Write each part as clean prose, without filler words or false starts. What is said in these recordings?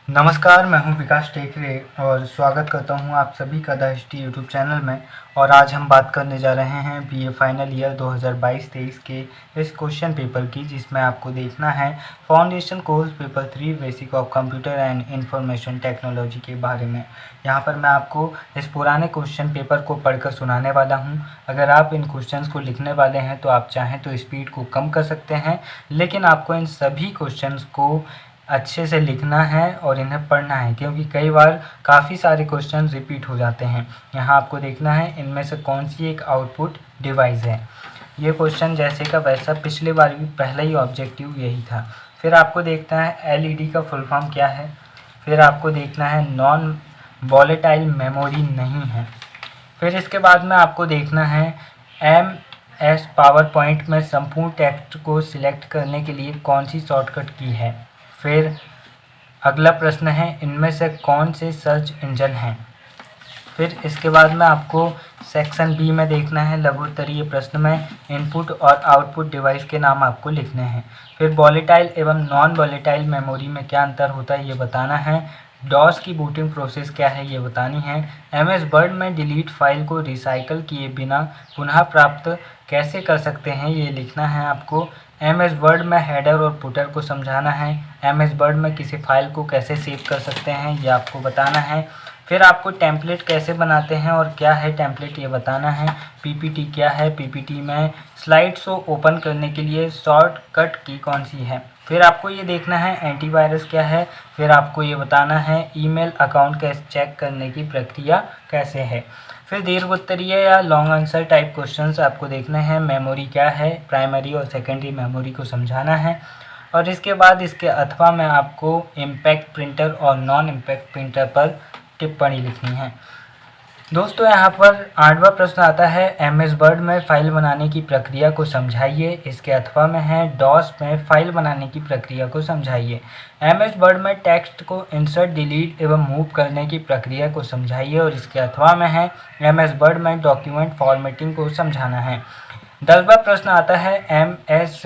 नमस्कार, मैं हूं विकास टेकरे और स्वागत करता हूं आप सभी का द हिस्ट्री यूट्यूब चैनल में। और आज हम बात करने जा रहे हैं बीए फाइनल ईयर 2022-23 के इस क्वेश्चन पेपर की, जिसमें आपको देखना है foundation course paper 3 basic of computer and information technology के बारे में। यहां पर मैं आपको इस पुराने क्वेश्चन पेपर को पढ़कर सुनाने वाला हूं। अगर आप इन क्वेश्चंस को लिखने वाले हैं तो आप चाहें तो स्पीड को कम कर सकते हैं, लेकिन आपको इन सभी क्वेश्चंस को अच्छे से लिखना है और इन्हें पढ़ना है, क्योंकि कई बार काफ़ी सारे क्वेश्चन रिपीट हो जाते हैं। यहाँ आपको देखना है इनमें से कौन सी एक आउटपुट डिवाइस है। ये क्वेश्चन जैसे का वैसा पिछली बार भी पहला ही ऑब्जेक्टिव यही था। फिर आपको देखना है एलईडी का फुल फॉर्म क्या है। फिर आपको देखना है नॉन वॉलेटाइल मेमोरी नहीं है। फिर इसके बाद में आपको देखना है MS पावर पॉइंट में संपूर्ण टेक्स्ट को सिलेक्ट करने के लिए कौन सी शॉर्टकट की है। फिर अगला प्रश्न है इनमें से कौन से सर्च इंजन हैं। फिर इसके बाद में आपको सेक्शन बी में देखना है लघु उत्तरीय प्रश्न में इनपुट और आउटपुट डिवाइस के नाम आपको लिखने हैं। फिर वॉलेटाइल एवं नॉन वॉलेटाइल मेमोरी में क्या अंतर होता है ये बताना है। डॉस की बूटिंग प्रोसेस क्या है ये बतानी है। MS वर्ड में डिलीट फाइल को रिसाइकल किए बिना पुनः प्राप्त कैसे कर सकते हैं ये लिखना है आपको। MS वर्ड में हेडर और फुटर को समझाना है। MS वर्ड में किसी फाइल को कैसे सेव कर सकते हैं ये आपको बताना है। फिर आपको टेम्पलेट कैसे बनाते हैं और क्या है टेम्पलेट ये बताना है। PPT क्या है, PPT में स्लाइड शो ओपन करने के लिए शॉर्टकट की कौन सी है। फिर आपको ये देखना है एंटीवायरस क्या है। फिर आपको ये बताना है ईमेल अकाउंट कैसे चेक करने की प्रक्रिया कैसे है। फिर दीर्घ उत्तरीय या लॉन्ग आंसर टाइप क्वेश्चंस आपको देखने हैं। मेमोरी क्या है, प्राइमरी और सेकेंडरी मेमोरी को समझाना है। और इसके बाद इसके अथवा में आपको इम्पैक्ट प्रिंटर और नॉन इम्पैक्ट प्रिंटर पर टिप्पणी लिखनी है। दोस्तों यहाँ पर 8वां प्रश्न आता है MS वर्ड में फाइल बनाने की प्रक्रिया को समझाइए। इसके अथवा में है डॉस में फाइल बनाने की प्रक्रिया को समझाइए। MS वर्ड में टेक्स्ट को इंसर्ट, डिलीट एवं मूव करने की प्रक्रिया को समझाइए। और इसके अथवा में है MS वर्ड में डॉक्यूमेंट फॉर्मेटिंग को समझाना है। 10वां प्रश्न आता है MS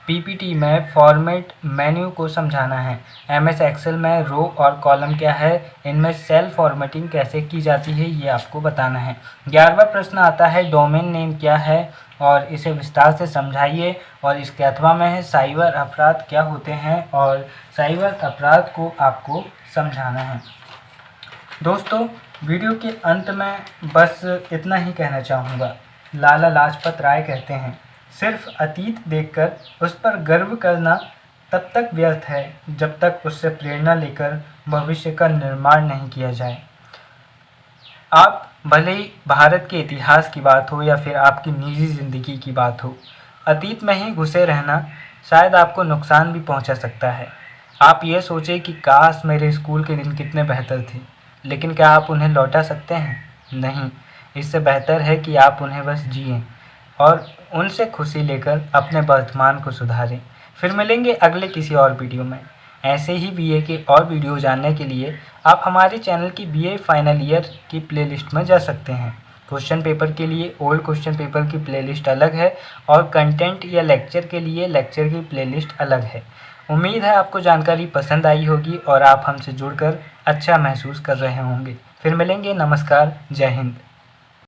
PPT में फॉर्मेट मेन्यू को समझाना है। MS एक्सेल में रो और कॉलम क्या है, इनमें सेल फॉर्मेटिंग कैसे की जाती है ये आपको बताना है। 11वां प्रश्न आता है डोमेन नेम क्या है और इसे विस्तार से समझाइए। और इसके अथवा में है साइबर अपराध क्या होते हैं और साइबर अपराध को आपको समझाना है। दोस्तों वीडियो के अंत में बस इतना ही कहना चाहूँगा। लाला लाजपत राय कहते हैं, सिर्फ अतीत देखकर उस पर गर्व करना तब तक व्यर्थ है जब तक उससे प्रेरणा लेकर भविष्य का निर्माण नहीं किया जाए। आप भले ही भारत के इतिहास की बात हो या फिर आपकी निजी ज़िंदगी की बात हो, अतीत में ही घुसे रहना शायद आपको नुकसान भी पहुंचा सकता है। आप ये सोचें कि काश मेरे स्कूल के दिन कितने बेहतर थे, लेकिन क्या आप उन्हें लौटा सकते हैं? नहीं। इससे बेहतर है कि आप उन्हें बस जिएं और उनसे खुशी लेकर अपने वर्तमान को सुधारें। फिर मिलेंगे अगले किसी और वीडियो में। ऐसे ही बीए के और वीडियो जानने के लिए आप हमारे चैनल की बीए फाइनल ईयर की प्लेलिस्ट में जा सकते हैं। क्वेश्चन पेपर के लिए ओल्ड क्वेश्चन पेपर की प्लेलिस्ट अलग है और कंटेंट या लेक्चर के लिए लेक्चर की प्लेलिस्ट अलग है। उम्मीद है आपको जानकारी पसंद आई होगी और आप हमसे जुड़कर अच्छा महसूस कर रहे होंगे। फिर मिलेंगे। नमस्कार, जय हिंद।